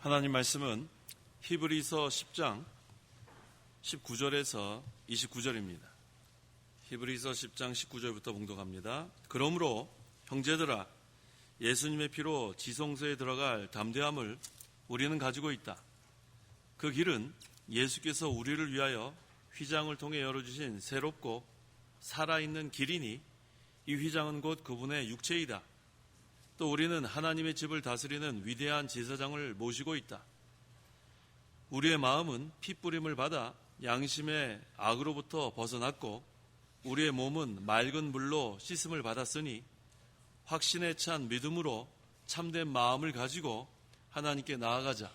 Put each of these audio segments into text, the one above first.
하나님 말씀은 히브리서 10장 19절에서 29절입니다. 히브리서 10장 19절부터 봉독합니다. 그러므로 형제들아, 예수님의 피로 지성소에 들어갈 담대함을 우리는 가지고 있다. 그 길은 예수께서 우리를 위하여 휘장을 통해 열어주신 새롭고 살아있는 길이니 이 휘장은 곧 그분의 육체이다. 또 우리는 하나님의 집을 다스리는 위대한 제사장을 모시고 있다. 우리의 마음은 핏부림을 받아 양심의 악으로부터 벗어났고 우리의 몸은 맑은 물로 씻음을 받았으니 확신에 찬 믿음으로 참된 마음을 가지고 하나님께 나아가자.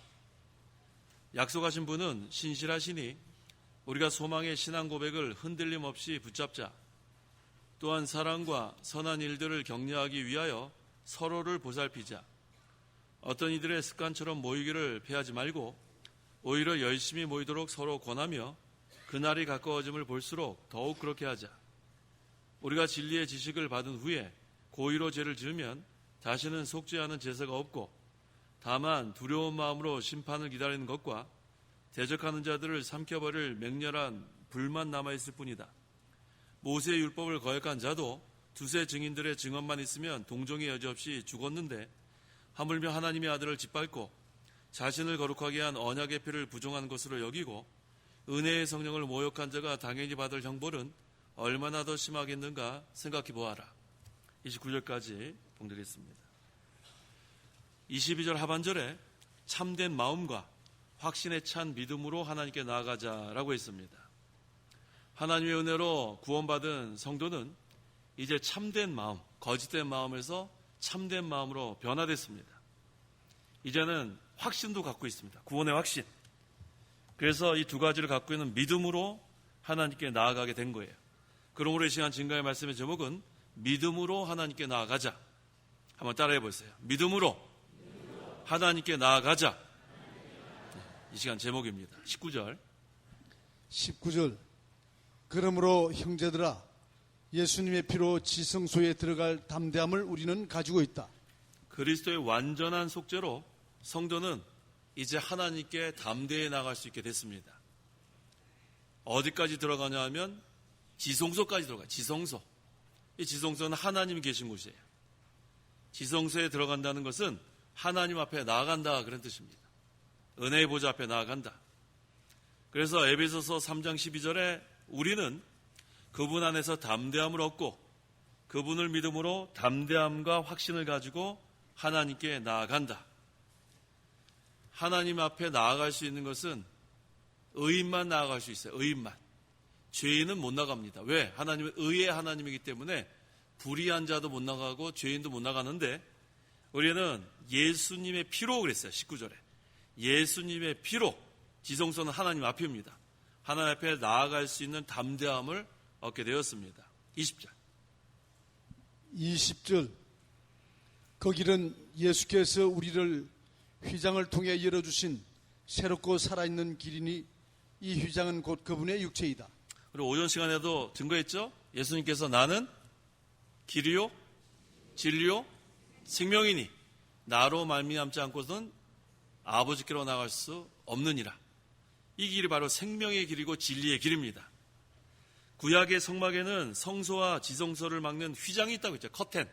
약속하신 분은 신실하시니 우리가 소망의 신앙 고백을 흔들림 없이 붙잡자. 또한 사랑과 선한 일들을 격려하기 위하여 서로를 보살피자. 어떤 이들의 습관처럼 모이기를 피하지 말고 오히려 열심히 모이도록 서로 권하며 그날이 가까워짐을 볼수록 더욱 그렇게 하자. 우리가 진리의 지식을 받은 후에 고의로 죄를 지으면 다시는 속죄하는 제사가 없고 다만 두려운 마음으로 심판을 기다리는 것과 대적하는 자들을 삼켜버릴 맹렬한 불만 남아있을 뿐이다. 모세의 율법을 거역한 자도 두세 증인들의 증언만 있으면 동정의 여지 없이 죽었는데 하물며 하나님의 아들을 짓밟고 자신을 거룩하게 한 언약의 피를 부정한 것으로 여기고 은혜의 성령을 모욕한 자가 당연히 받을 형벌은 얼마나 더 심하겠는가 생각해 보아라. 29절까지 봉독했습니다. 22절 하반절에 참된 마음과 확신에 찬 믿음으로 하나님께 나아가자라고 했습니다. 하나님의 은혜로 구원받은 성도는 이제 참된 마음, 거짓된 마음에서 참된 마음으로 변화됐습니다. 이제는 확신도 갖고 있습니다. 구원의 확신. 그래서 이 두 가지를 갖고 있는 믿음으로 하나님께 나아가게 된 거예요. 그러므로 이 시간 증거의 말씀의 제목은 믿음으로 하나님께 나아가자. 한번 따라해 보세요. 믿음으로 하나님께 나아가자. 이 시간 제목입니다. 19절. 그러므로 형제들아, 예수님의 피로 지성소에 들어갈 담대함을 우리는 가지고 있다. 그리스도의 완전한 속죄로 성도는 이제 하나님께 담대히 나갈 수 있게 됐습니다. 어디까지 들어가냐 하면 지성소까지 들어가요. 지성소. 이 지성소는 하나님이 계신 곳이에요. 지성소에 들어간다는 것은 하나님 앞에 나아간다, 그런 뜻입니다. 은혜의 보좌 앞에 나아간다. 그래서 에베소서 3장 12절에 우리는 그분 안에서 담대함을 얻고 그분을 믿음으로 담대함과 확신을 가지고 하나님께 나아간다. 하나님 앞에 나아갈 수 있는 것은 의인만 나아갈 수 있어요. 의인만. 죄인은 못 나갑니다. 왜? 하나님은 의의 하나님이기 때문에 불의한 자도 못 나가고 죄인도 못 나가는데 우리는 예수님의 피로 그랬어요. 19절에. 예수님의 피로, 지성소는 하나님 앞입니다. 하나님 앞에 나아갈 수 있는 담대함을 얻게 되었습니다. 20절. 그 길은 예수께서 우리를 휘장을 통해 열어주신 새롭고 살아있는 길이니 이 휘장은 곧 그분의 육체이다. 그리고 오전 시간에도 증거했죠? 예수님께서 나는 길이요 진리요 생명이니 나로 말미암지 않고서는 아버지께로 나갈 수 없느니라. 이 길이 바로 생명의 길이고 진리의 길입니다. 구약의 성막에는 성소와 지성소를 막는 휘장이 있다고 했죠. 커튼.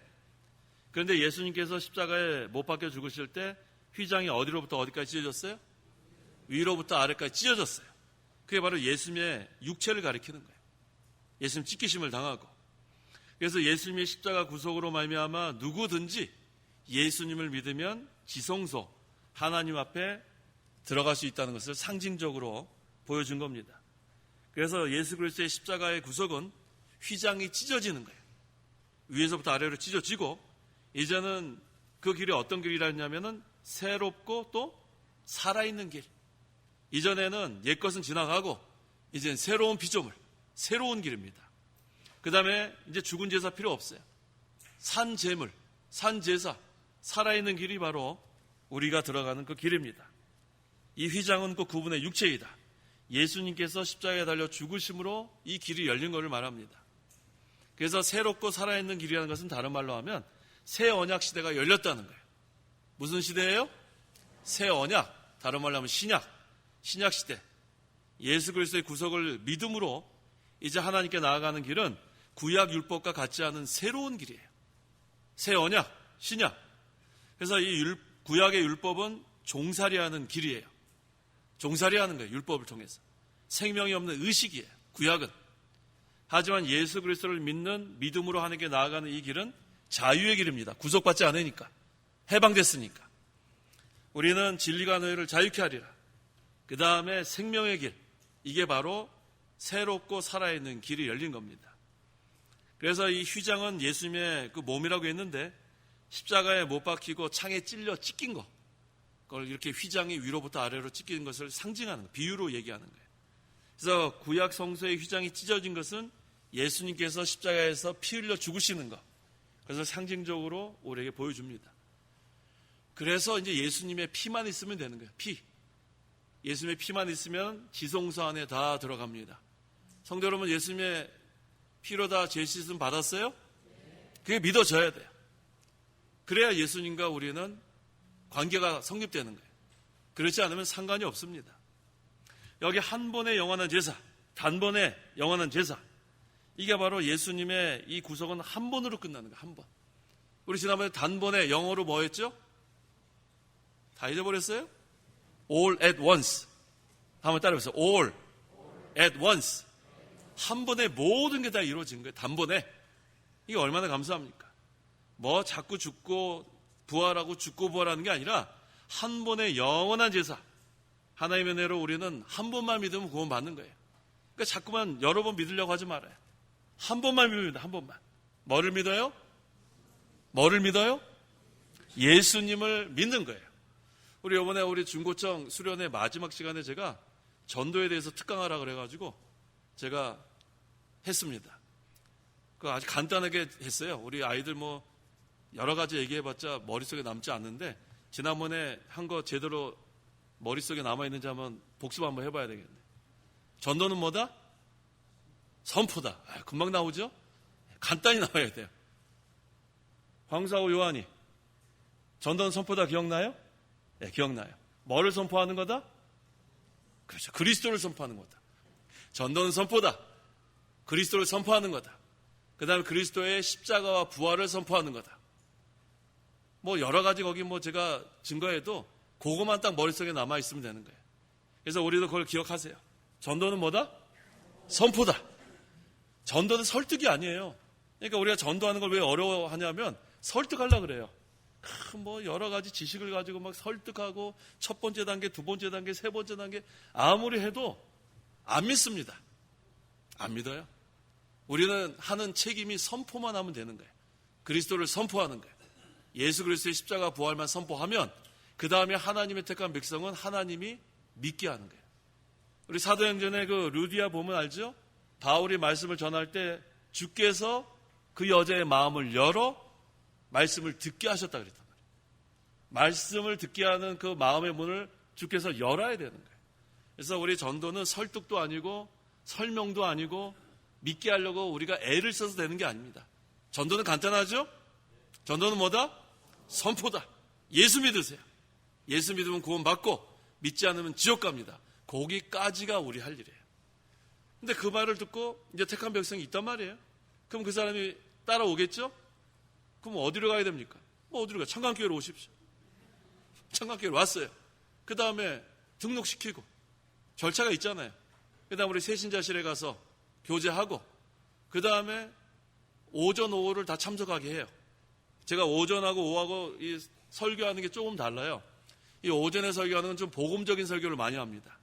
그런데 예수님께서 십자가에 못 박혀 죽으실 때 휘장이 어디로부터 어디까지 찢어졌어요? 위로부터 아래까지 찢어졌어요. 그게 바로 예수님의 육체를 가리키는 거예요. 예수님 찢기심을 당하고. 그래서 예수님의 십자가 구속으로 말미암아 누구든지 예수님을 믿으면 지성소, 하나님 앞에 들어갈 수 있다는 것을 상징적으로 보여준 겁니다. 그래서 예수 그리스도의 십자가의 구속은 휘장이 찢어지는 거예요. 위에서부터 아래로 찢어지고 이제는 그 길이 어떤 길이라냐면은 새롭고 또 살아있는 길. 이전에는 옛것은 지나가고 이제는 새로운 피조물, 새로운 길입니다. 그 다음에 이제 죽은 제사 필요 없어요. 산 제물, 산 제사, 살아있는 길이 바로 우리가 들어가는 그 길입니다. 이 휘장은 그 그분의 육체이다. 예수님께서 십자가에 달려 죽으심으로 이 길이 열린 것을 말합니다. 그래서 새롭고 살아있는 길이라는 것은 다른 말로 하면 새 언약 시대가 열렸다는 거예요. 무슨 시대예요? 새 언약. 다른 말로 하면 신약 시대 예수 그리스도의 구속을 믿음으로 이제 하나님께 나아가는 길은 구약 율법과 같지 않은 새로운 길이에요. 새 언약, 신약. 그래서 이 구약의 율법은 종살이하는 길이에요. 종살이하는 거예요. 율법을 통해서. 생명이 없는 의식이에요. 구약은. 하지만 예수 그리스도를 믿는 믿음으로 하나님께 나아가는 이 길은 자유의 길입니다. 구속받지 않으니까. 해방됐으니까. 우리는 진리가 너희를 자유케 하리라. 그 다음에 생명의 길. 이게 바로 새롭고 살아있는 길이 열린 겁니다. 그래서 이 휘장은 예수님의 그 몸이라고 했는데 십자가에 못 박히고 창에 찔려 찢긴 거. 그걸 이렇게 휘장이 위로부터 아래로 찢기는 것을 상징하는 거, 비유로 얘기하는 거예요. 그래서 구약 성소의 휘장이 찢어진 것은 예수님께서 십자가에서 피 흘려 죽으시는 것. 그래서 상징적으로 우리에게 보여줍니다. 그래서 이제 예수님의 피만 있으면 되는 거예요. 피. 예수님의 피만 있으면 지성소 안에 다 들어갑니다. 성도 여러분, 예수님의 피로 다 죄 씻음 받았어요? 그게 믿어져야 돼요. 그래야 예수님과 우리는 관계가 성립되는 거예요. 그렇지 않으면 상관이 없습니다. 여기 한 번의 영원한 제사, 단번에 영원한 제사. 이게 바로 예수님의 이 구속은 한 번으로 끝나는 거예요. 한 번. 우리 지난번에 단번에 영어로 뭐 했죠? 다 잊어버렸어요? All at once. 한번 따라해보세요. All at once. 한 번에 모든 게 다 이루어진 거예요. 단번에. 이게 얼마나 감사합니까? 뭐 자꾸 죽고 부활하고 죽고 부활하는 게 아니라 한 번의 영원한 제사. 하나님의 은혜로 우리는 한 번만 믿으면 구원 받는 거예요. 그러니까 자꾸만 여러 번 믿으려고 하지 말아요. 한 번만 믿습니다. 한 번만. 뭐를 믿어요? 뭐를 믿어요? 예수님을 믿는 거예요. 우리 이번에 우리 중고청 수련회 마지막 시간에 제가 전도에 대해서 특강하라 그래가지고 제가 했습니다. 그 아주 간단하게 했어요. 우리 아이들 뭐 여러 가지 얘기해봤자 머릿속에 남지 않는데 지난번에 한 거 제대로 머릿속에 남아있는지 한번 복습 한번 해봐야 되겠네. 전도는 뭐다? 선포다. 금방 나오죠? 간단히 나와야 돼요. 황사호 요한이 전도는 선포다 기억나요? 네, 기억나요. 뭐를 선포하는 거다? 그렇죠. 그리스도를 선포하는 거다. 전도는 선포다. 그리스도를 선포하는 거다. 그 다음에 그리스도의 십자가와 부활을 선포하는 거다. 뭐 여러 가지 거기 뭐 제가 증거해도 그거만 딱 머릿속에 남아있으면 되는 거예요. 그래서 우리도 그걸 기억하세요. 전도는 뭐다? 선포다. 전도는 설득이 아니에요. 그러니까 우리가 전도하는 걸 왜 어려워하냐면 설득하려고 그래요. 뭐 여러 가지 지식을 가지고 막 설득하고 첫 번째 단계, 두 번째 단계, 세 번째 단계 아무리 해도 안 믿습니다. 안 믿어요. 우리는 하는 책임이 선포만 하면 되는 거예요. 그리스도를 선포하는 거예요. 예수 그리스도의 십자가 부활만 선포하면 그 다음에 하나님의 택한 백성은 하나님이 믿게 하는 거예요. 우리 사도행전에 그 루디아 보면 알죠? 바울이 말씀을 전할 때 주께서 그 여자의 마음을 열어 말씀을 듣게 하셨다 그랬단 말이에요. 말씀을 듣게 하는 그 마음의 문을 주께서 열어야 되는 거예요. 그래서 우리 전도는 설득도 아니고 설명도 아니고 믿게 하려고 우리가 애를 써서 되는 게 아닙니다. 전도는 간단하죠? 전도는 뭐다? 선포다. 예수 믿으세요. 예수 믿으면 구원받고 믿지 않으면 지옥 갑니다. 거기까지가 우리 할 일이에요. 근데 그 말을 듣고 이제 택한 백성이 있단 말이에요. 그럼 그 사람이 따라오겠죠? 그럼 어디로 가야 됩니까? 뭐 어디로 가요? 청강교회로 오십시오. 청강교회로 왔어요. 그 다음에 등록시키고 절차가 있잖아요. 그 다음에 우리 새신자실에 가서 교제하고 그 다음에 오전 오후를 다 참석하게 해요. 제가 오전하고 오후하고 이 설교하는 게 조금 달라요. 이 오전에 설교하는 건 좀 복음적인 설교를 많이 합니다.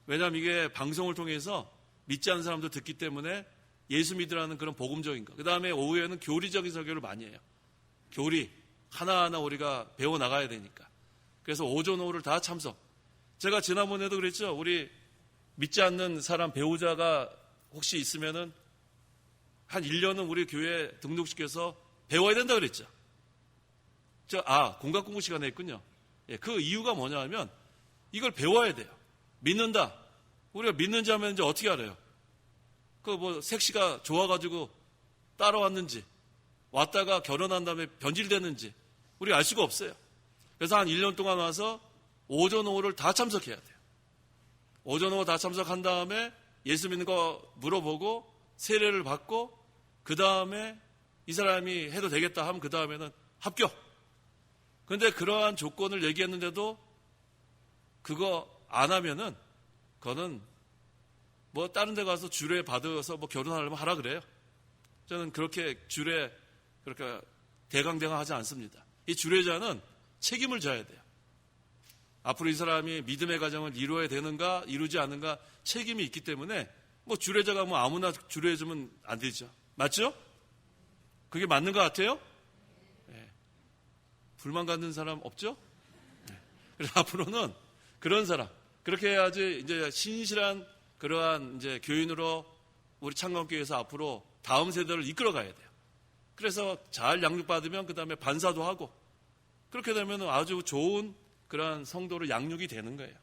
왜냐하면 이게 방송을 통해서 믿지 않는 사람도 듣기 때문에 예수 믿으라는 그런 복음적인 거. 그 다음에 오후에는 교리적인 설교를 많이 해요. 교리 하나하나 우리가 배워나가야 되니까. 그래서 오전 오후를 다 참석. 제가 지난번에도 그랬죠. 우리 믿지 않는 사람 배우자가 혹시 있으면은 한 1년은 우리 교회에 등록시켜서 배워야 된다 그랬죠. 공각 공부 시간에 했군요. 예, 그 이유가 뭐냐 하면 이걸 배워야 돼요. 믿는다. 우리가 믿는지 하면 이제 어떻게 알아요? 그 뭐 색시가 좋아가지고 따라왔는지 왔다가 결혼한 다음에 변질됐는지 우리가 알 수가 없어요. 그래서 한 1년 동안 와서 오전 오후를 다 참석해야 돼요. 오전 오후 다 참석한 다음에 예수 믿는 거 물어보고 세례를 받고 그 다음에 이 사람이 해도 되겠다 하면 그 다음에는 합격. 그런데 그러한 조건을 얘기했는데도 그거 안 하면은 그거는 뭐 다른 데 가서 주례 받아서 뭐 결혼하려면 하라 그래요. 저는 그렇게 주례 그렇게 대강대강하지 않습니다. 이 주례자는 책임을 져야 돼요. 앞으로 이 사람이 믿음의 가정을 이루어야 되는가 이루지 않는가 책임이 있기 때문에 뭐 주례자가 뭐 아무나 주례해주면 안 되죠. 맞죠? 그게 맞는 것 같아요? 네. 불만 갖는 사람 없죠? 네. 그래서 앞으로는 그런 사람 그렇게 해야지 이제 신실한 그러한 이제 교인으로 우리 창건교회에서 앞으로 다음 세대를 이끌어가야 돼요. 그래서 잘 양육받으면 그 다음에 반사도 하고 그렇게 되면 아주 좋은 그러한 성도로 양육이 되는 거예요.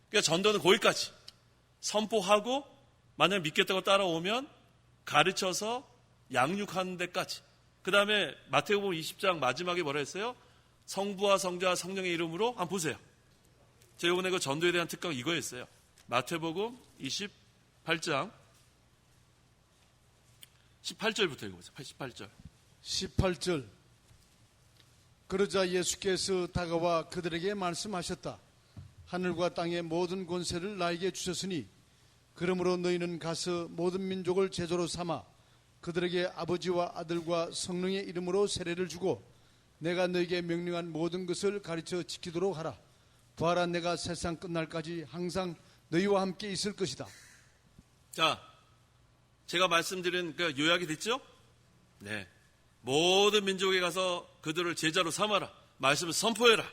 그러니까 전도는 거기까지 선포하고 만약 믿겠다고 따라오면 가르쳐서 양육하는 데까지. 그 다음에 마태복음 20장 마지막에 뭐라 했어요? 성부와 성자와 성령의 이름으로 한번 보세요. 제가 이번에 그 전도에 대한 특강 이거였어요. 마태복음 28장 18절부터 읽어보세요. 18절. 18절. 그러자 예수께서 다가와 그들에게 말씀하셨다. 하늘과 땅의 모든 권세를 나에게 주셨으니 그러므로 너희는 가서 모든 민족을 제자로 삼아 그들에게 아버지와 아들과 성령의 이름으로 세례를 주고 내가 너희에게 명령한 모든 것을 가르쳐 지키도록 하라. 보아라, 내가 세상 끝날까지 항상 너희와 함께 있을 것이다. 자, 제가 말씀드린 그 요약이 됐죠? 네. 모든 민족에 가서 그들을 제자로 삼아라. 말씀을 선포해라.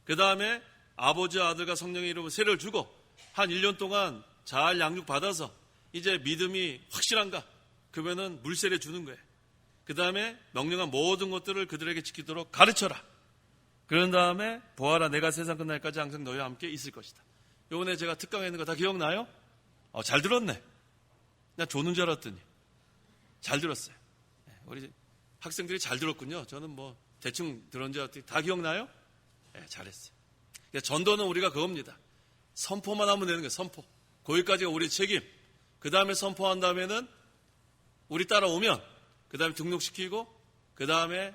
그 다음에 아버지와 아들과 성령의 이름으로 세례를 주고 한 1년 동안 잘 양육받아서 이제 믿음이 확실한가? 그러면은 물세례 주는 거예요. 그 다음에 명령한 모든 것들을 그들에게 지키도록 가르쳐라. 그런 다음에 보아라, 내가 세상 끝날까지 항상 너희와 함께 있을 것이다. 요번에 제가 특강에 있는 거 다 기억나요? 잘 들었네. 나 조는 줄 알았더니 잘 들었어요. 우리 학생들이 잘 들었군요. 저는 뭐 대충 들은 줄 알았더니 다 기억나요? 네, 잘했어요. 그러니까 전도는 우리가 그겁니다. 선포만 하면 되는 거예요. 선포. 거기까지가 우리 책임. 그 다음에 선포한 다음에는 우리 따라오면 그 다음에 등록시키고 그 다음에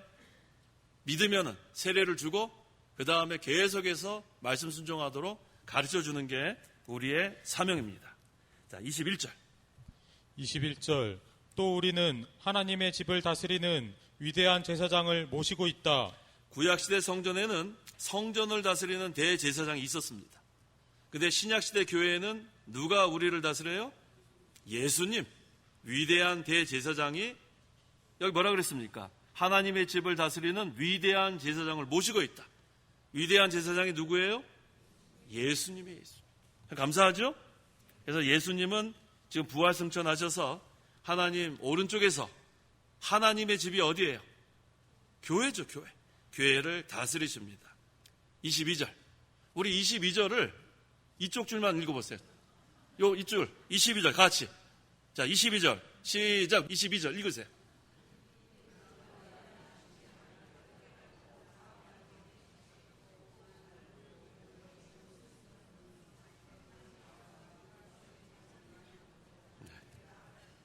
믿으면은 세례를 주고 그 다음에 계속해서 말씀 순종하도록 가르쳐주는 게 우리의 사명입니다. 자, 21절. 21절. 또 우리는 하나님의 집을 다스리는 위대한 제사장을 모시고 있다. 구약시대 성전에는 성전을 다스리는 대제사장이 있었습니다. 근데 신약시대 교회에는 누가 우리를 다스려요? 예수님, 위대한 대제사장이 여기 뭐라 그랬습니까? 하나님의 집을 다스리는 위대한 제사장을 모시고 있다. 위대한 제사장이 누구예요? 예수님이에요. 예수. 감사하죠? 그래서 예수님은 지금 부활승천하셔서 하나님 오른쪽에서 하나님의 집이 어디예요? 교회죠, 교회. 교회를 다스리십니다. 22절. 우리 22절을 이쪽 줄만 읽어보세요. 이줄 22절 같이. 자, 22절 시작. 22절 읽으세요.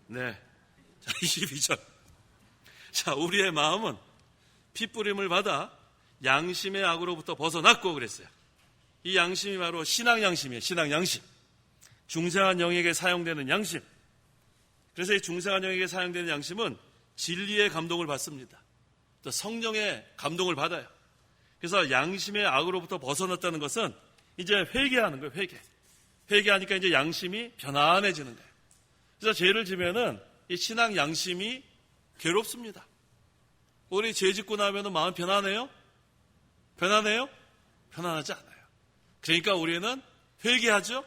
네. 자, 22절. 자, 우리의 마음은 핏부림을 받아 양심의 악으로부터 벗어났고 그랬어요. 이 양심이 바로 신앙 양심이에요. 신앙 양심. 중생한 영에게 사용되는 양심. 그래서 이 중생한 영에게 사용되는 양심은 진리의 감동을 받습니다. 또 성령의 감동을 받아요. 그래서 양심의 악으로부터 벗어났다는 것은 이제 회개하는 거예요. 회개하니까 이제 양심이 편안해지는 거예요. 그래서 죄를 지면은 이 신앙 양심이 괴롭습니다. 우리 죄 짓고 나면 마음 편안해요? 편안해요? 편안하지 않아요. 그러니까 우리는 회개하죠?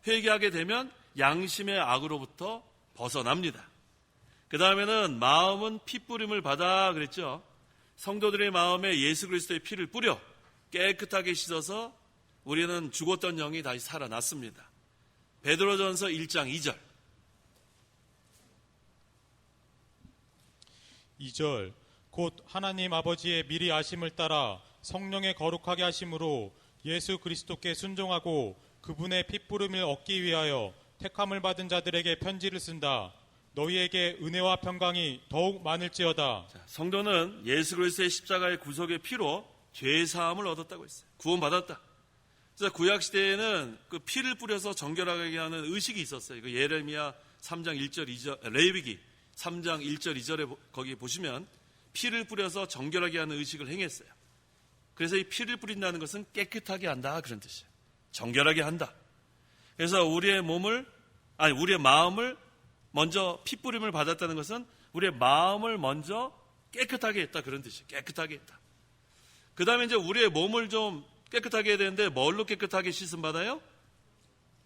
회개하게 되면 양심의 악으로부터 벗어납니다. 그 다음에는 마음은 핏부림을 받아 그랬죠. 성도들의 마음에 예수 그리스도의 피를 뿌려 깨끗하게 씻어서 우리는 죽었던 영이 다시 살아났습니다. 베드로전서 1장 2절. 2절. 곧 하나님 아버지의 미리 아심을 따라 성령의 거룩하게 하심으로 예수 그리스도께 순종하고 그분의 핏부름을 얻기 위하여 택함을 받은 자들에게 편지를 쓴다. 너희에게 은혜와 평강이 더욱 많을지어다. 자, 성도는 예수 그리스도의 십자가의 구속의 피로 죄 사함을 얻었다고 했어요. 구원받았다. 그래서 구약 시대에는 그 피를 뿌려서 정결하게 하는 의식이 있었어요. 그 예레미야 3장 1절 2절, 레위기 3장 1절 2절에 거기 보시면 피를 뿌려서 정결하게 하는 의식을 행했어요. 그래서 이 피를 뿌린다는 것은 깨끗하게 한다 그런 뜻이에요. 정결하게 한다. 그래서 우리의 마음을 먼저 피 뿌림을 받았다는 것은 우리의 마음을 먼저 깨끗하게 했다 그런 뜻이에요. 깨끗하게 했다. 그 다음에 이제 우리의 몸을 좀 깨끗하게 해야 되는데 뭘로 깨끗하게 씻음 받아요?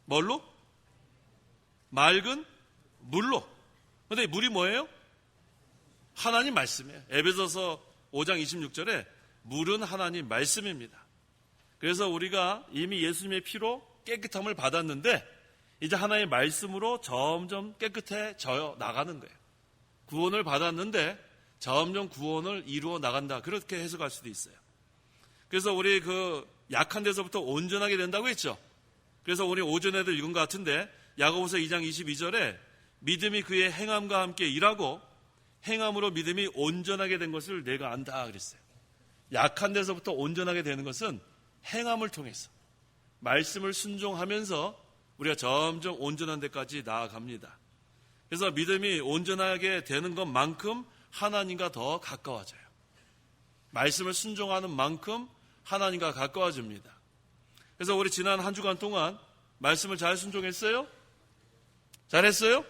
뭘로? 맑은 물로. 근데 물이 뭐예요? 하나님 말씀이에요. 에베소서 5장 26절에 물은 하나님 말씀입니다. 그래서 우리가 이미 예수님의 피로 깨끗함을 받았는데 이제 하나님의 말씀으로 점점 깨끗해져 나가는 거예요. 구원을 받았는데 점점 구원을 이루어 나간다. 그렇게 해석할 수도 있어요. 그래서 우리 그 약한 데서부터 온전하게 된다고 했죠. 그래서 우리 오전에도 읽은 것 같은데 야고보서 2장 22절에 믿음이 그의 행함과 함께 일하고 행함으로 믿음이 온전하게 된 것을 내가 안다 그랬어요. 약한 데서부터 온전하게 되는 것은 행함을 통해서 말씀을 순종하면서 우리가 점점 온전한 데까지 나아갑니다. 그래서 믿음이 온전하게 되는 것만큼 하나님과 더 가까워져요. 말씀을 순종하는 만큼 하나님과 가까워집니다. 그래서 우리 지난 한 주간 동안 말씀을 잘 순종했어요? 잘했어요?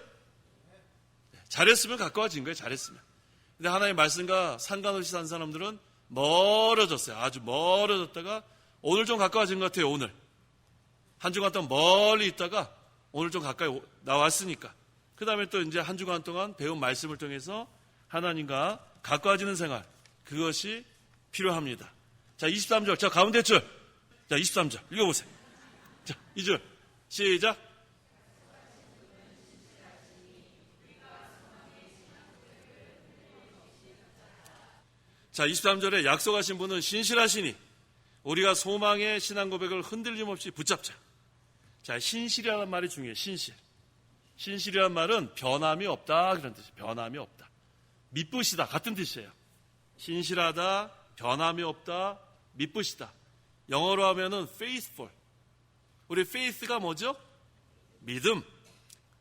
잘했으면 가까워진 거예요. 잘했으면. 근데 하나님의 말씀과 상관없이 산 사람들은 멀어졌어요. 아주 멀어졌다가 오늘 좀 가까워진 것 같아요. 오늘. 한 주간 동안 멀리 있다가 오늘 좀 가까이 나왔으니까. 그 다음에 또 이제 한 주간 동안 배운 말씀을 통해서 하나님과 가까워지는 생활. 그것이 필요합니다. 자, 23절. 자, 가운데 줄. 자, 23절. 읽어보세요. 자, 2절. 시작. 자, 23절에 약속하신 분은 신실하시니 우리가 소망의 신앙 고백을 흔들림 없이 붙잡자. 자, 신실이라는 말이 중요해요. 신실. 신실이라는 말은 변함이 없다 그런 뜻이에요. 변함이 없다. 미쁘시다 같은 뜻이에요. 신실하다, 변함이 없다, 미쁘시다. 영어로 하면은 faithful. 우리 faith가 뭐죠? 믿음.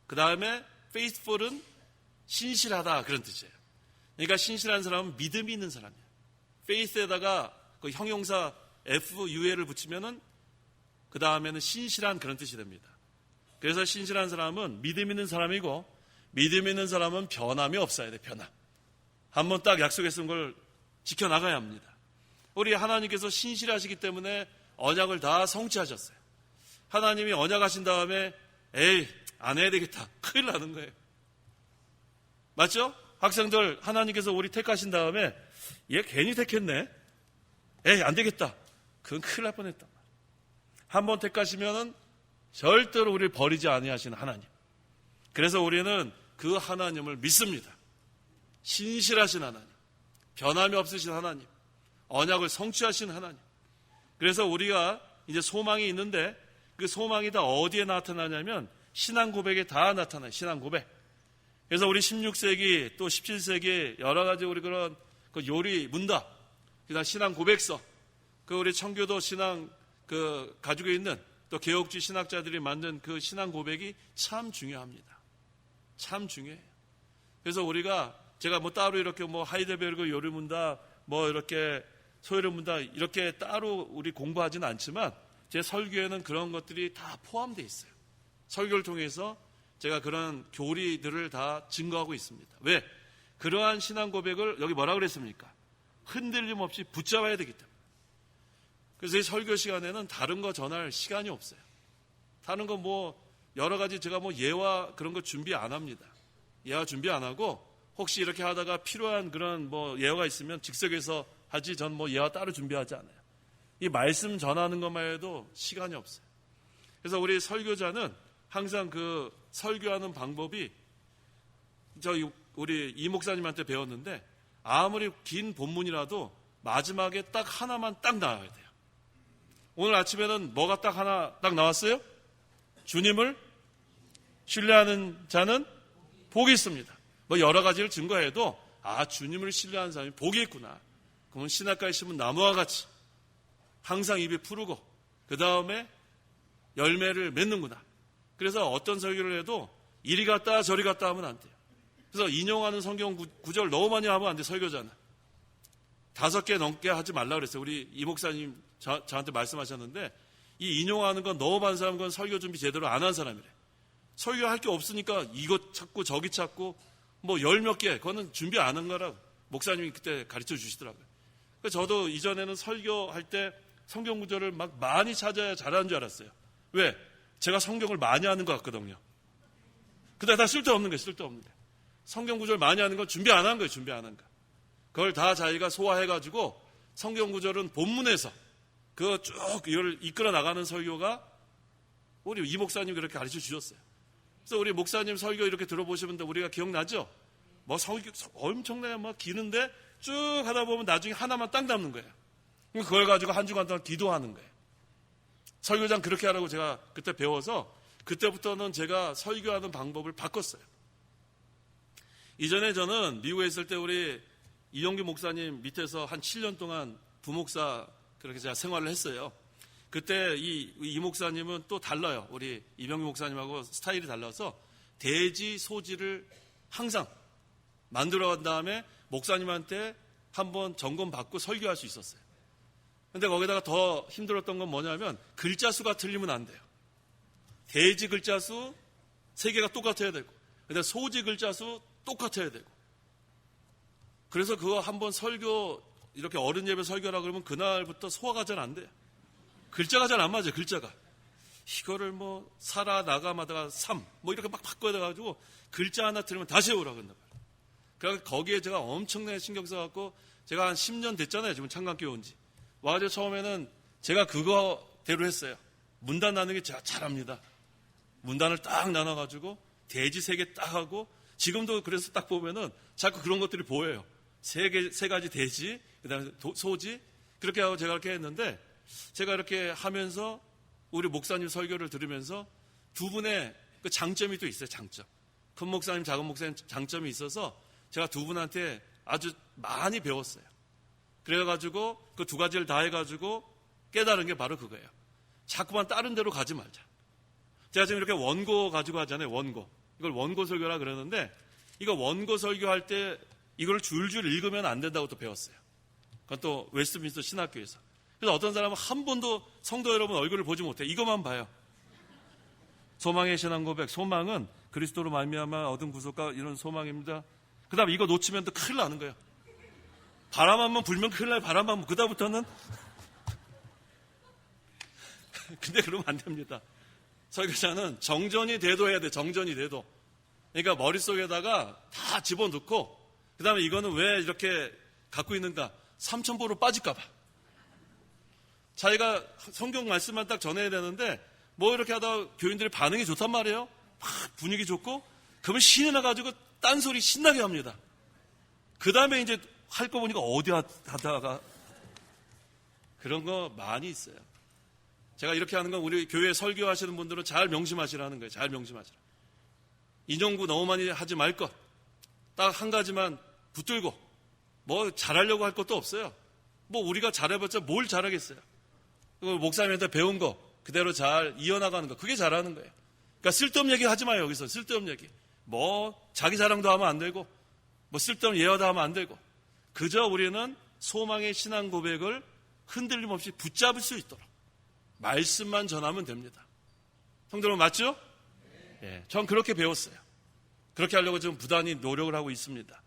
그 다음에 faithful은 신실하다 그런 뜻이에요. 그러니까 신실한 사람은 믿음이 있는 사람이에요. faith에다가 그 형용사 FUL을 붙이면은 그 다음에는 신실한 그런 뜻이 됩니다. 그래서 신실한 사람은 믿음 있는 사람이고 믿음 있는 사람은 변함이 없어야 돼. 변함. 한번 딱 약속했던 걸 지켜나가야 합니다. 우리 하나님께서 신실하시기 때문에 언약을 다 성취하셨어요. 하나님이 언약하신 다음에 에이 안 해야 되겠다. 큰일 나는 거예요. 맞죠? 학생들 하나님께서 우리 택하신 다음에 얘 괜히 택했네. 에이 안 되겠다. 그건 큰일 날 뻔했단 말이에요. 한번 택하시면은 절대로 우리를 버리지 아니하시는 하나님. 그래서 우리는 그 하나님을 믿습니다. 신실하신 하나님, 변함이 없으신 하나님, 언약을 성취하신 하나님. 그래서 우리가 이제 소망이 있는데 그 소망이 다 어디에 나타나냐면 신앙 고백에 다 나타나요. 신앙 고백. 그래서 우리 16세기 또 17세기 여러 가지 우리 그런 그 요리 문답, 그다음 신앙 고백서, 그 우리 청교도 신앙 그 가지고 있는 또 개혁주의 신학자들이 만든 그 신앙 고백이 참 중요합니다. 참 중요해요. 그래서 우리가 제가 뭐 따로 이렇게 뭐 하이델베르그 요리 문답, 뭐 이렇게 소요리 문답 이렇게 따로 우리 공부하지는 않지만 제 설교에는 그런 것들이 다 포함되어 있어요. 설교를 통해서 제가 그런 교리들을 다 증거하고 있습니다. 왜? 그러한 신앙 고백을 여기 뭐라 그랬습니까? 흔들림 없이 붙잡아야 되기 때문에. 그래서 이 설교 시간에는 다른 거 전할 시간이 없어요. 다른 거 뭐 여러 가지 제가 뭐 예화 그런 거 준비 안 합니다. 예화 준비 안 하고 혹시 이렇게 하다가 필요한 그런 뭐 예화가 있으면 즉석에서 하지 전 뭐 예화 따로 준비하지 않아요. 이 말씀 전하는 것만 해도 시간이 없어요. 그래서 우리 설교자는 항상 그 설교하는 방법이 우리 이 목사님한테 배웠는데 아무리 긴 본문이라도 마지막에 딱 하나만 딱 나와야 돼요. 오늘 아침에는 뭐가 딱 하나 딱 나왔어요? 주님을 신뢰하는 자는 복이 있습니다. 뭐 여러 가지를 증거해도 주님을 신뢰하는 사람이 복이 있구나. 그러면 신학가에 심은 나무와 같이 항상 입이 푸르고 그 다음에 열매를 맺는구나. 그래서 어떤 설교를 해도 이리 갔다 저리 갔다 하면 안 돼요. 그래서 인용하는 성경 구절 너무 많이 하면 안 돼. 설교자는 5개 넘게 하지 말라 그랬어요. 우리 이 목사님 저한테 말씀하셨는데 이 인용하는 건 너무 많은 사람은 설교 준비 제대로 안 한 사람이래. 설교할 게 없으니까 이것 찾고 저기 찾고 뭐 10몇 개 그거는 준비 안 한 거라고 목사님이 그때 가르쳐 주시더라고요. 그래서 저도 이전에는 설교할 때 성경 구절을 막 많이 찾아야 잘하는 줄 알았어요. 왜? 제가 성경을 많이 하는 것 같거든요. 근데 다 쓸데없는 거예요. 쓸데없는 거예요. 성경 구절 많이 하는 건 준비 안 한 거예요. 준비 안 한 거. 그걸 다 자기가 소화해가지고 성경 구절은 본문에서 그거 쭉 이걸 이끌어 나가는 설교가 우리 이 목사님 그렇게 가르쳐 주셨어요. 그래서 우리 목사님 설교 이렇게 들어보시면 우리가 기억나죠? 뭐 설교 엄청나게 막 기는데 쭉 하다 보면 나중에 하나만 딱 남는 거예요. 그걸 가지고 한 주간 동안 기도하는 거예요. 설교장 그렇게 하라고 제가 그때 배워서 그때부터는 제가 설교하는 방법을 바꿨어요. 이전에 저는 미국에 있을 때 우리 이용규 목사님 밑에서 한 7년 동안 부목사 그렇게 제가 생활을 했어요. 그때 이 목사님은 또 달라요. 우리 이병규 목사님하고 스타일이 달라서 대지 소지를 항상 만들어 간 다음에 목사님한테 한번 점검 받고 설교할 수 있었어요. 근데 거기다가 더 힘들었던 건 뭐냐면 글자 수가 틀리면 안 돼요. 대지 글자 수 3개가 똑같아야 되고 근데 소지 글자 수 똑같아야 되고 그래서 그거 한번 설교 이렇게 어른 예배 설교라 그러면 그날부터 소화가 잘 안 돼요. 글자가 잘 안 맞아요. 글자가 이거를 뭐 살아나가마다가 3 뭐 이렇게 막 바꿔야 돼가지고 글자 하나 틀리면 다시 해오라고 한단 말이에요. 그래서 거기에 제가 엄청나게 신경 써갖고 제가 한 10년 됐잖아요. 지금 창간교회 온 지. 와가지고 처음에는 제가 그거대로 했어요. 문단 나누는 게 제가 잘합니다. 문단을 딱 나눠가지고 대지 3개 딱 하고 지금도 그래서 딱 보면은 자꾸 그런 것들이 보여요. 세 가지 대지, 그 다음에 소지 그렇게 하고 제가 이렇게 했는데 제가 이렇게 하면서 우리 목사님 설교를 들으면서 두 분의 그 장점이 또 있어요. 장점. 큰 목사님, 작은 목사님 장점이 있어서 제가 두 분한테 아주 많이 배웠어요. 그래가지고 그 2가지를 다 해가지고 깨달은 게 바로 그거예요. 자꾸만 다른 데로 가지 말자. 제가 지금 이렇게 원고 가지고 하잖아요. 원고. 이걸 원고 설교라 그러는데 이거 원고 설교할 때 이걸 줄줄 읽으면 안 된다고 또 배웠어요. 그건 또 웨스트민스터 신학교에서. 그래서 어떤 사람은 한 번도 성도 여러분 얼굴을 보지 못해. 이것만 봐요. 소망의 신앙 고백. 소망은 그리스도로 말미암아 얻은 구속과 이런 소망입니다. 그 다음에 이거 놓치면 또 큰일 나는 거예요. 바람 한번 불면 큰일 나요. 바람 한번. 그 다음부터는 근데 그러면 안 됩니다. 설교자는 정전이 돼도 해야 돼. 정전이 돼도. 그러니까 머릿속에다가 다 집어넣고 그 다음에 이거는 왜 이렇게 갖고 있는가? 삼천포로 빠질까 봐. 자기가 성경 말씀만 딱 전해야 되는데 뭐 이렇게 하다 교인들의 반응이 좋단 말이에요. 막 분위기 좋고 그러면 신이 나가지고 딴소리 신나게 합니다. 그 다음에 이제 할 거 보니까 어디 하다가 그런 거 많이 있어요. 제가 이렇게 하는 건 우리 교회 설교하시는 분들은 잘 명심하시라는 거예요. 잘 명심하시라. 인용구 너무 많이 하지 말 것. 딱 한 가지만 붙들고 뭐 잘하려고 할 것도 없어요. 뭐 우리가 잘해봤자 뭘 잘하겠어요. 목사님한테 배운 거 그대로 잘 이어나가는 거 그게 잘하는 거예요. 그러니까 쓸데없는 얘기 하지 마요. 여기서 쓸데없는 얘기. 뭐 자기 자랑도 하면 안 되고 뭐 쓸데없는 예화도 하면 안 되고 그저 우리는 소망의 신앙 고백을 흔들림 없이 붙잡을 수 있도록 말씀만 전하면 됩니다. 성도 여러분 맞죠? 예, 전 그렇게 배웠어요. 그렇게 하려고 지금 부단히 노력을 하고 있습니다.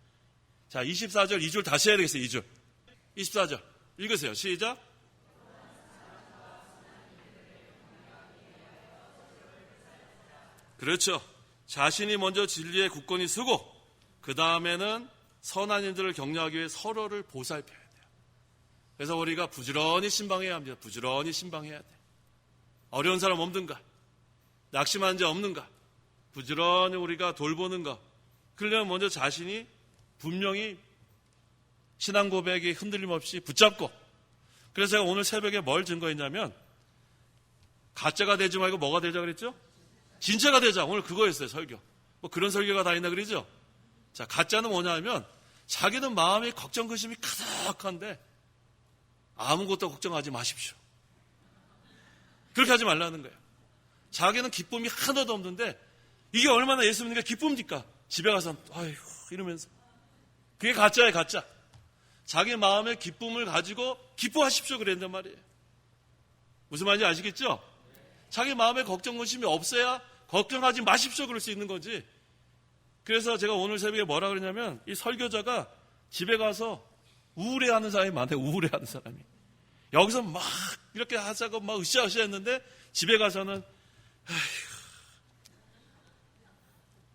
자, 24절 2줄 다시 해야 되겠어요. 2줄. 24절 읽으세요. 시작. 그렇죠. 자신이 먼저 진리의 굳건히 서고 그 다음에는 선한 일들을 격려하기 위해 서로를 보살펴야 돼요. 그래서 우리가 부지런히 신방해야 합니다. 부지런히 신방해야 돼. 어려운 사람 없는가? 낙심한 자 없는가? 부지런히 우리가 돌보는가? 그러려면 먼저 자신이 분명히 신앙 고백이 흔들림 없이 붙잡고 그래서 제가 오늘 새벽에 뭘 증거했냐면 가짜가 되지 말고 뭐가 되자 그랬죠? 진짜가 되자. 오늘 그거였어요, 설교. 뭐 그런 설교가 다 있나 그러죠? 자, 가짜는 뭐냐 하면 자기는 마음에 걱정, 근심이 가득한데 아무것도 걱정하지 마십시오. 그렇게 하지 말라는 거예요. 자기는 기쁨이 하나도 없는데 이게 얼마나 예수 믿는 게 기쁨입니까? 집에 가서 아이고 이러면서. 그게 가짜예요, 가짜. 자기 마음의 기쁨을 가지고 기뻐하십시오 그랬단 말이에요. 무슨 말인지 아시겠죠? 자기 마음에 걱정, 근심이 없어야 걱정하지 마십시오 그럴 수 있는 거지. 그래서 제가 오늘 새벽에 뭐라 그러냐면 이 설교자가 집에 가서 우울해하는 사람이 많대요. 우울해하는 사람이. 여기서 막 이렇게 하자고 막 으쌰으쌰 했는데 집에 가서는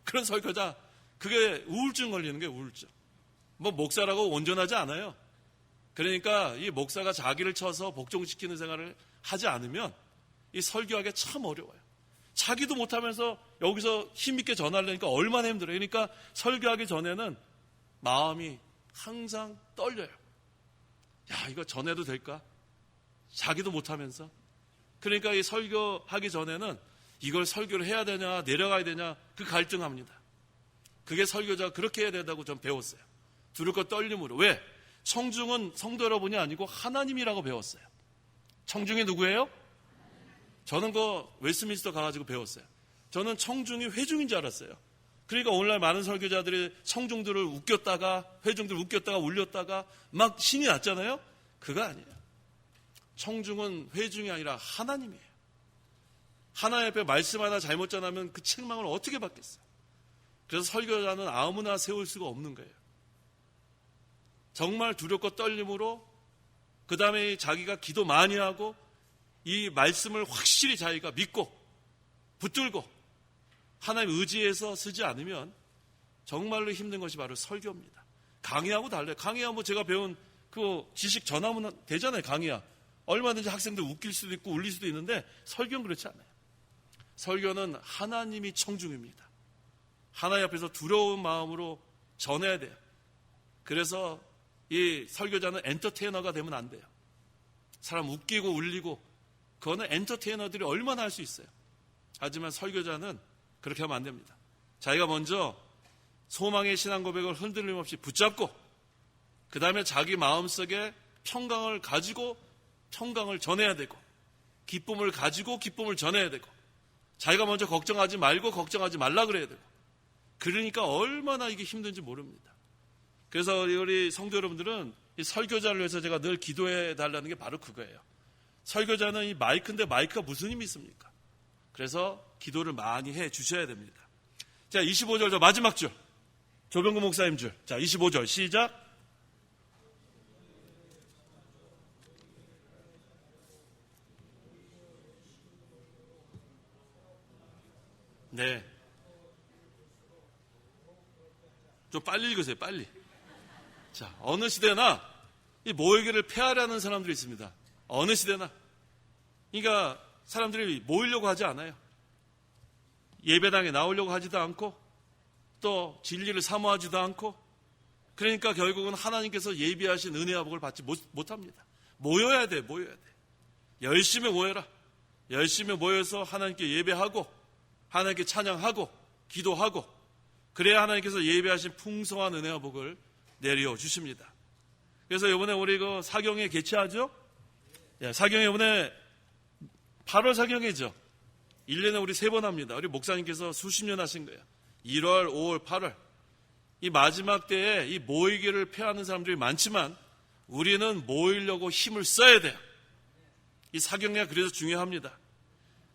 그런 설교자, 그게 우울증 걸리는 게 우울증. 뭐 목사라고 온전하지 않아요. 그러니까 이 목사가 자기를 쳐서 복종시키는 생활을 하지 않으면 이 설교하기 참 어려워요. 자기도 못하면서 여기서 힘있게 전하려니까 얼마나 힘들어요. 그러니까 설교하기 전에는 마음이 항상 떨려요. 야, 이거 전해도 될까? 자기도 못하면서. 그러니까 이 설교하기 전에는 이걸 설교를 해야 되냐 내려가야 되냐 그 갈등합니다. 그게 설교자가 그렇게 해야 된다고 전 배웠어요. 두렵고 떨림으로. 왜? 청중은 성도 여러분이 아니고 하나님이라고 배웠어요. 청중이 누구예요? 저는 그 웨스트민스터 가가지고 배웠어요. 저는 청중이 회중인 줄 알았어요. 그러니까 오늘날 많은 설교자들이 청중들을 웃겼다가 회중들 웃겼다가 울렸다가 막 신이 났잖아요. 그거 아니에요. 청중은 회중이 아니라 하나님이에요. 하나님 앞에 말씀 하나 잘못 전하면 그 책망을 어떻게 받겠어요? 그래서 설교자는 아무나 세울 수가 없는 거예요. 정말 두렵고 떨림으로, 그 다음에 자기가 기도 많이 하고 이 말씀을 확실히 자기가 믿고 붙들고 하나님 의지해서 쓰지 않으면 정말로 힘든 것이 바로 설교입니다. 강의하고 달라요. 강의하면 뭐 제가 배운 그 지식 전하면 되잖아요. 강의야. 얼마든지 학생들 웃길 수도 있고 울릴 수도 있는데 설교는 그렇지 않아요. 설교는 하나님이 청중입니다. 하나님 앞에서 두려운 마음으로 전해야 돼요. 그래서 이 설교자는 엔터테이너가 되면 안 돼요. 사람 웃기고 울리고 그거는 엔터테이너들이 얼마나 할 수 있어요. 하지만 설교자는 그렇게 하면 안 됩니다. 자기가 먼저 소망의 신앙 고백을 흔들림 없이 붙잡고 그 다음에 자기 마음속에 평강을 가지고 평강을 전해야 되고 기쁨을 가지고 기쁨을 전해야 되고 자기가 먼저 걱정하지 말고 걱정하지 말라 그래야 되고 그러니까 얼마나 이게 힘든지 모릅니다. 그래서 우리 성도 여러분들은 이 설교자를 위해서 제가 늘 기도해 달라는 게 바로 그거예요. 설교자는 이 마이크인데 마이크가 무슨 힘이 있습니까? 그래서 기도를 많이 해 주셔야 됩니다. 자, 25절 저 마지막 줄. 조병구 목사님 줄. 자, 25절 시작. 네. 좀 빨리 읽으세요, 빨리. 자, 어느 시대나 이 모이기를 폐하려는 사람들이 있습니다. 어느 시대나. 그러니까 사람들이 모이려고 하지 않아요. 예배당에 나오려고 하지도 않고 또 진리를 사모하지도 않고 그러니까 결국은 하나님께서 예비하신 은혜와 복을 받지 못합니다. 모여야 돼, 모여야 돼. 열심히 모여라. 열심히 모여서 하나님께 예배하고 하나님께 찬양하고 기도하고 그래야 하나님께서 예배하신 풍성한 은혜와 복을 내려주십니다. 그래서 이번에 우리 그 사경회 개최하죠? 예, 사경회 이번에 8월 사경회죠. 1년에 우리 3번 합니다. 우리 목사님께서 수십 년 하신 거예요. 1월, 5월, 8월. 이 마지막 때에 이 모이기를 폐하는 사람들이 많지만 우리는 모이려고 힘을 써야 돼요. 이 사경회가 그래서 중요합니다.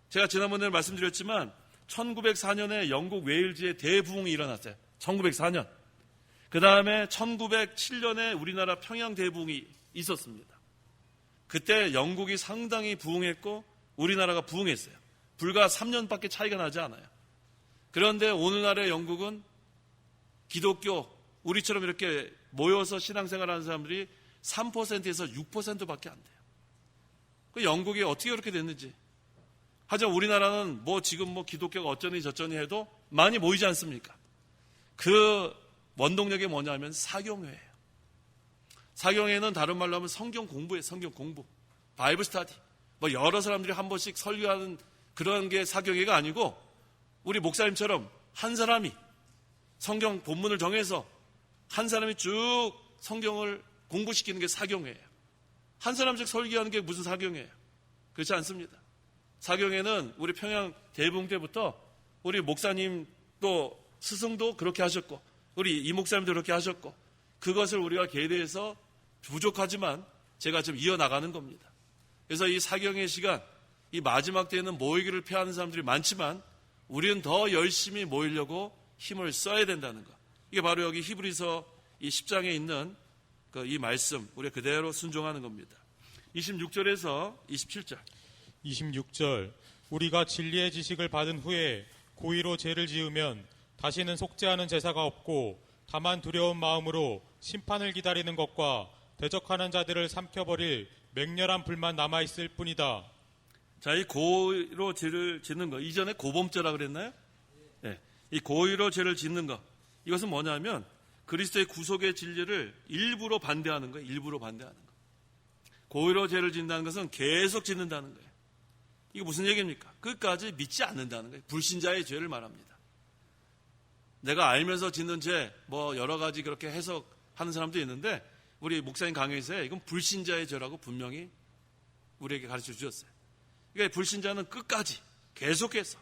제가 지난번에 말씀드렸지만 1904년에 영국 웨일즈에 대부흥이 일어났어요. 1904년. 그 다음에 1907년에 우리나라 평양 대부흥이 있었습니다. 그때 영국이 상당히 부흥했고 우리나라가 부흥했어요. 불과 3년밖에 차이가 나지 않아요. 그런데 오늘날의 영국은 기독교, 우리처럼 이렇게 모여서 신앙생활하는 사람들이 3%에서 6%밖에 안 돼요. 그 영국이 어떻게 그렇게 됐는지. 하지만 우리나라는 뭐 지금 뭐 기독교가 어쩌니 저쩌니 해도 많이 모이지 않습니까? 그 원동력이 뭐냐면 사경회예요. 사경회는 다른 말로 하면 성경 공부예요. 성경 공부. 바이블 스터디. 뭐 여러 사람들이 한 번씩 설교하는 그런 게 사경회가 아니고 우리 목사님처럼 한 사람이 성경 본문을 정해서 한 사람이 쭉 성경을 공부시키는 게 사경회예요. 한 사람씩 설교하는 게 무슨 사경회예요? 그렇지 않습니다. 사경회는 우리 평양 대붕 때부터 우리 목사님 또 스승도 그렇게 하셨고 우리 이 목사님도 그렇게 하셨고 그것을 우리가 계대해서 부족하지만 제가 좀 이어나가는 겁니다. 그래서 이 사경회 시간, 이 마지막 때에는 모이기를 피하는 사람들이 많지만 우리는 더 열심히 모이려고 힘을 써야 된다는 것. 이게 바로 여기 히브리서 이 10장에 있는 이 말씀, 우리가 그대로 순종하는 겁니다. 26절에서 27절. 26절 우리가 진리의 지식을 받은 후에 고의로 죄를 지으면 다시는 속죄하는 제사가 없고 다만 두려운 마음으로 심판을 기다리는 것과 대적하는 자들을 삼켜버릴 맹렬한 불만 남아있을 뿐이다. 자, 이 고의로 죄를 짓는 거, 이전에 고범죄라 그랬나요? 네. 이 고의로 죄를 짓는 거, 이것은 뭐냐면 그리스도의 구속의 진리를 일부러 반대하는 거예요. 일부러 반대하는 거. 고의로 죄를 짓는다는 것은 계속 짓는다는 거예요. 이게 무슨 얘기입니까? 끝까지 믿지 않는다는 거예요. 불신자의 죄를 말합니다. 내가 알면서 짓는 죄, 뭐 여러 가지 그렇게 해석하는 사람도 있는데 우리 목사님 강의에서 이건 불신자의 죄라고 분명히 우리에게 가르쳐 주셨어요. 그러니까 불신자는 끝까지 계속해서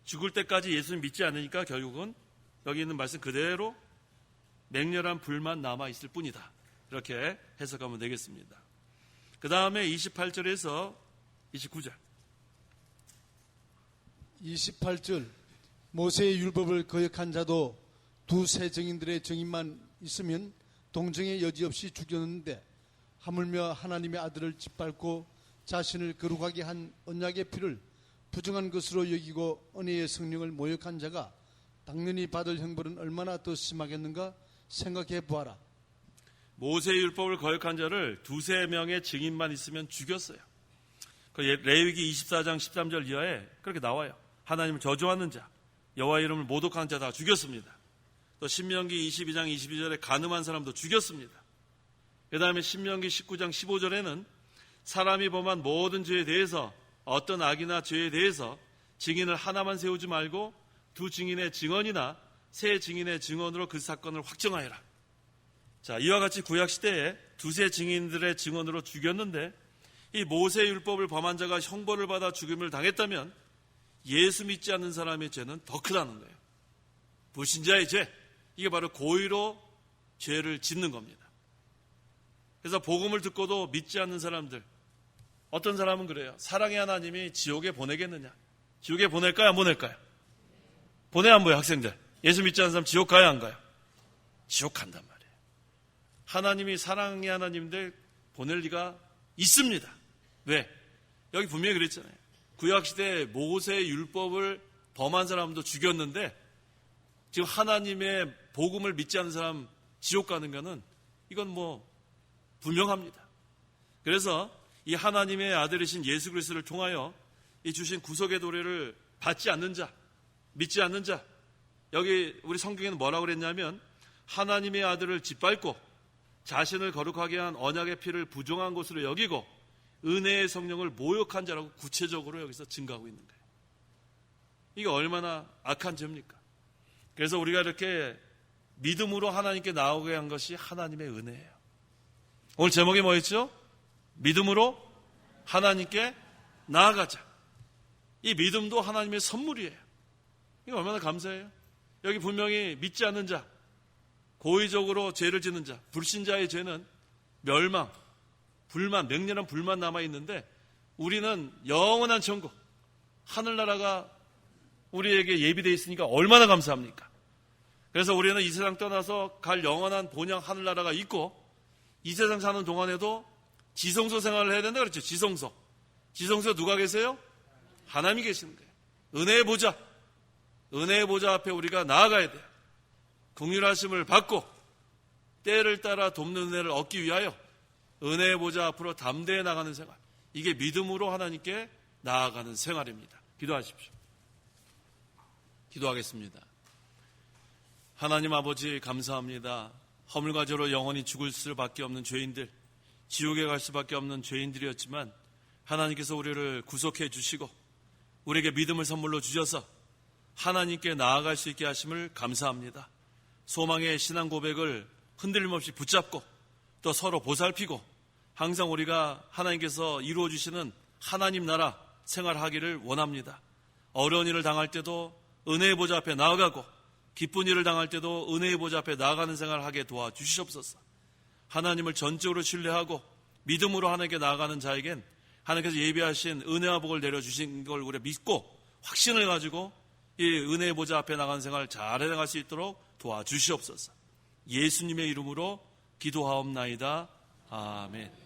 죽을 때까지 예수님 믿지 않으니까 결국은 여기 있는 말씀 그대로 맹렬한 불만 남아있을 뿐이다. 이렇게 해석하면 되겠습니다. 그 다음에 28절에서 29절. 28절 모세의 율법을 거역한 자도 두세 증인들의 증인만 있으면 동정의 여지 없이 죽였는데 하물며 하나님의 아들을 짓밟고 자신을 거룩하게 한 언약의 피를 부정한 것으로 여기고 은혜의 성령을 모욕한 자가 당연히 받을 형벌은 얼마나 더 심하겠는가 생각해 보아라. 모세의 율법을 거역한 자를 두세 명의 증인만 있으면 죽였어요. 레위기 24장 13절 이하에 그렇게 나와요. 하나님을 저주하는 자, 여호와 이름을 모독하는 자 다 죽였습니다. 또 신명기 22장 22절에 간음한 사람도 죽였습니다. 그 다음에 신명기 19장 15절에는 사람이 범한 모든 죄에 대해서 어떤 악이나 죄에 대해서 증인을 하나만 세우지 말고 두 증인의 증언이나 세 증인의 증언으로 그 사건을 확정하여라. 자, 이와 같이 구약시대에 두세 증인들의 증언으로 죽였는데 이 모세의 율법을 범한 자가 형벌을 받아 죽임을 당했다면 예수 믿지 않는 사람의 죄는 더 크다는 거예요. 불신자의 죄, 이게 바로 고의로 죄를 짓는 겁니다. 그래서 복음을 듣고도 믿지 않는 사람들, 어떤 사람은 그래요. 사랑의 하나님이 지옥에 보내겠느냐? 지옥에 보낼까요? 안 보낼까요? 보내 안 보여요? 학생들. 예수 믿지 않는 사람 지옥 가요? 안 가요? 지옥 간단 말이에요. 하나님이 사랑의 하나님인데 보낼 리가 있습니다. 왜? 여기 분명히 그랬잖아요. 구약시대에 모세의 율법을 범한 사람도 죽였는데 지금 하나님의 복음을 믿지 않는 사람 지옥 가는 거는 이건 뭐 분명합니다. 그래서 이 하나님의 아들이신 예수 그리스도를 통하여 이 주신 구속의 도래를 받지 않는 자, 믿지 않는 자, 여기 우리 성경에는 뭐라고 그랬냐면 하나님의 아들을 짓밟고 자신을 거룩하게 한 언약의 피를 부정한 것으로 여기고 은혜의 성령을 모욕한 자라고 구체적으로 여기서 증가하고 있는 거예요. 이게 얼마나 악한 죄입니까? 그래서 우리가 이렇게 믿음으로 하나님께 나오게 한 것이 하나님의 은혜예요. 오늘 제목이 뭐였죠? 믿음으로 하나님께 나아가자. 이 믿음도 하나님의 선물이에요. 이게 얼마나 감사해요. 여기 분명히 믿지 않는 자, 고의적으로 죄를 짓는 자, 불신자의 죄는 멸망, 불만, 맹렬한 불만 남아있는데 우리는 영원한 천국, 하늘나라가 우리에게 예비되어 있으니까 얼마나 감사합니까? 그래서 우리는 이 세상 떠나서 갈 영원한 본향 하늘나라가 있고 이 세상 사는 동안에도 지성소 생활을 해야 된다 그랬죠. 지성소. 지성소에 누가 계세요? 하나님이 계시는 거예요. 은혜의 보좌. 은혜의 보좌 앞에 우리가 나아가야 돼요. 긍휼하심을 받고 때를 따라 돕는 은혜를 얻기 위하여 은혜의 보좌 앞으로 담대해 나가는 생활. 이게 믿음으로 하나님께 나아가는 생활입니다. 기도하십시오. 기도하겠습니다. 하나님 아버지 감사합니다. 허물과 죄로 영원히 죽을 수밖에 없는 죄인들, 지옥에 갈 수밖에 없는 죄인들이었지만 하나님께서 우리를 구속해 주시고 우리에게 믿음을 선물로 주셔서 하나님께 나아갈 수 있게 하심을 감사합니다. 소망의 신앙 고백을 흔들림 없이 붙잡고 또 서로 보살피고 항상 우리가 하나님께서 이루어 주시는 하나님 나라 생활하기를 원합니다. 어려운 일을 당할 때도 은혜의 보좌 앞에 나아가고 기쁜 일을 당할 때도 은혜의 보좌 앞에 나아가는 생활을 하게 도와주시옵소서. 하나님을 전적으로 신뢰하고 믿음으로 하나님께 나아가는 자에겐 하나님께서 예비하신 은혜와 복을 내려주신 걸 우리가 믿고 확신을 가지고 이 은혜의 보좌 앞에 나가는 생활을 잘 해나갈 수 있도록 도와주시옵소서. 예수님의 이름으로 기도하옵나이다. 아멘.